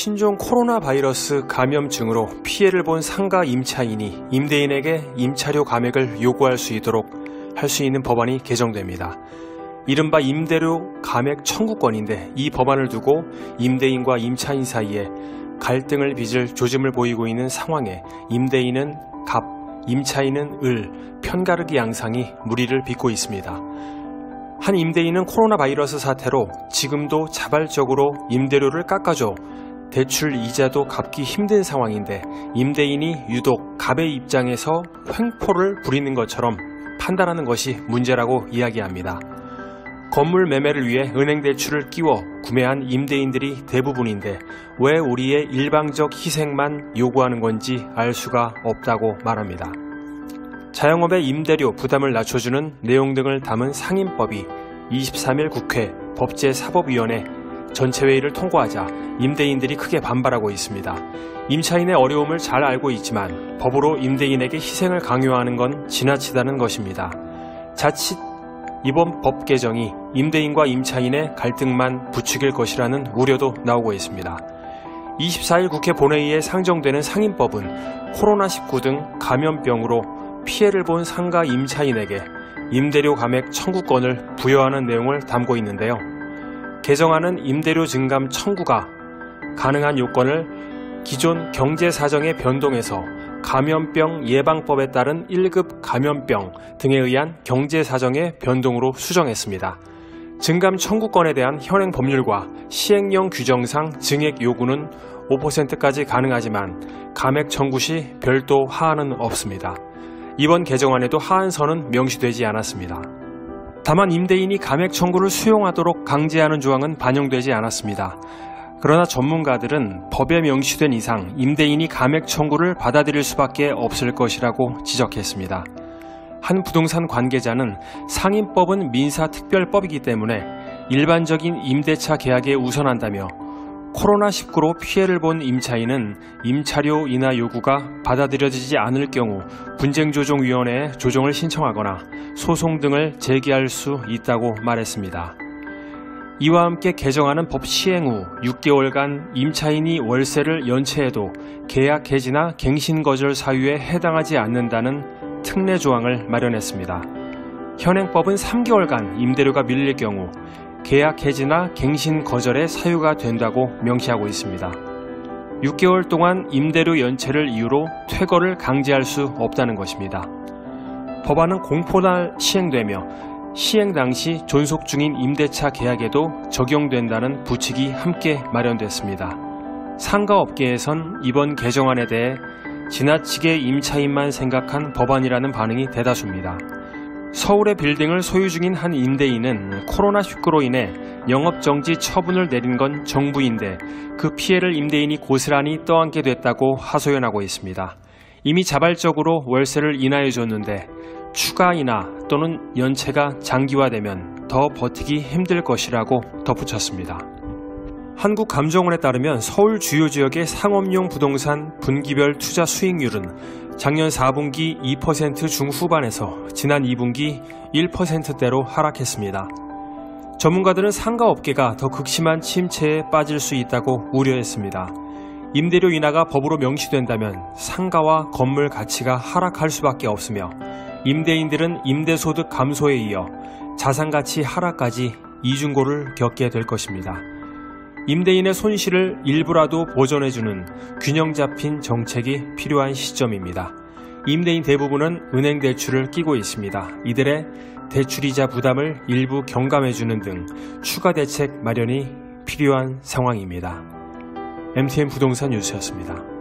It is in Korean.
신종 코로나 바이러스 감염증으로 피해를 본 상가 임차인이 임대인에게 임차료 감액을 요구할 수 있도록 할 수 있는 법안이 개정됩니다. 이른바 임대료 감액 청구권인데, 이 법안을 두고 임대인과 임차인 사이에 갈등을 빚을 조짐을 보이고 있는 상황에 임대인은 갑, 임차인은 을, 편가르기 양상이 무리를 빚고 있습니다. 한 임대인은 코로나 바이러스 사태로 지금도 자발적으로 임대료를 깎아줘 대출 이자도 갚기 힘든 상황인데, 임대인이 유독 갑의 입장에서 횡포를 부리는 것처럼 판단하는 것이 문제라고 이야기합니다. 건물 매매를 위해 은행 대출을 끼워 구매한 임대인들이 대부분인데 왜 우리의 일방적 희생만 요구하는 건지 알 수가 없다고 말합니다. 자영업의 임대료 부담을 낮춰주는 내용 등을 담은 상임법이 23일 국회 법제사법위원회 전체회의를 통과하자 임대인들이 크게 반발하고 있습니다. 임차인의 어려움을 잘 알고 있지만 법으로 임대인에게 희생을 강요하는 건 지나치다는 것입니다. 자칫 이번 법 개정이 임대인과 임차인의 갈등만 부추길 것이라는 우려도 나오고 있습니다. 24일 국회 본회의에 상정되는 상임법은 코로나19 등 감염병으로 피해를 본 상가 임차인에게 임대료 감액 청구권을 부여하는 내용을 담고 있는데요. 개정안은 임대료 증감 청구가 가능한 요건을 기존 경제사정의 변동에서 감염병 예방법에 따른 1급 감염병 등에 의한 경제사정의 변동으로 수정했습니다. 증감 청구권에 대한 현행 법률과 시행령 규정상 증액 요구는 5%까지 가능하지만 감액 청구 시 별도 하한은 없습니다. 이번 개정안에도 하한선은 명시되지 않았습니다. 다만 임대인이 감액 청구를 수용하도록 강제하는 조항은 반영되지 않았습니다. 그러나 전문가들은 법에 명시된 이상 임대인이 감액 청구를 받아들일 수밖에 없을 것이라고 지적했습니다. 한 부동산 관계자는 상임법은 민사특별법이기 때문에 일반적인 임대차 계약에 우선한다며 코로나19로 피해를 본 임차인은 임차료 인하 요구가 받아들여지지 않을 경우 분쟁조정위원회에 조정을 신청하거나 소송 등을 제기할 수 있다고 말했습니다. 이와 함께 개정안은 법 시행 후 6개월간 임차인이 월세를 연체해도 계약 해지나 갱신 거절 사유에 해당하지 않는다는 특례 조항을 마련했습니다. 현행법은 3개월간 임대료가 밀릴 경우 계약 해지나 갱신 거절의 사유가 된다고 명시하고 있습니다. 6개월 동안 임대료 연체를 이유로 퇴거를 강제할 수 없다는 것입니다. 법안은 공포날 시행되며 시행 당시 존속 중인 임대차 계약에도 적용된다는 부칙이 함께 마련됐습니다. 상가업계에선 이번 개정안에 대해 지나치게 임차인만 생각한 법안이라는 반응이 대다수입니다. 서울의 빌딩을 소유 중인 한 임대인은 코로나19로 인해 영업정지 처분을 내린 건 정부인데 그 피해를 임대인이 고스란히 떠안게 됐다고 하소연하고 있습니다. 이미 자발적으로 월세를 인하해줬는데 추가 인하 또는 연체가 장기화되면 더 버티기 힘들 것이라고 덧붙였습니다. 한국감정원에 따르면 서울 주요 지역의 상업용 부동산 분기별 투자 수익률은 작년 4분기 2% 중후반에서 지난 2분기 1%대로 하락했습니다. 전문가들은 상가업계가 더 극심한 침체에 빠질 수 있다고 우려했습니다. 임대료 인하가 법으로 명시된다면 상가와 건물 가치가 하락할 수밖에 없으며 임대인들은 임대소득 감소에 이어 자산가치 하락까지 이중고를 겪게 될 것입니다. 임대인의 손실을 일부라도 보전해주는 균형 잡힌 정책이 필요한 시점입니다. 임대인 대부분은 은행 대출을 끼고 있습니다. 이들의 대출이자 부담을 일부 경감해주는 등 추가 대책 마련이 필요한 상황입니다. MTN 부동산 뉴스였습니다.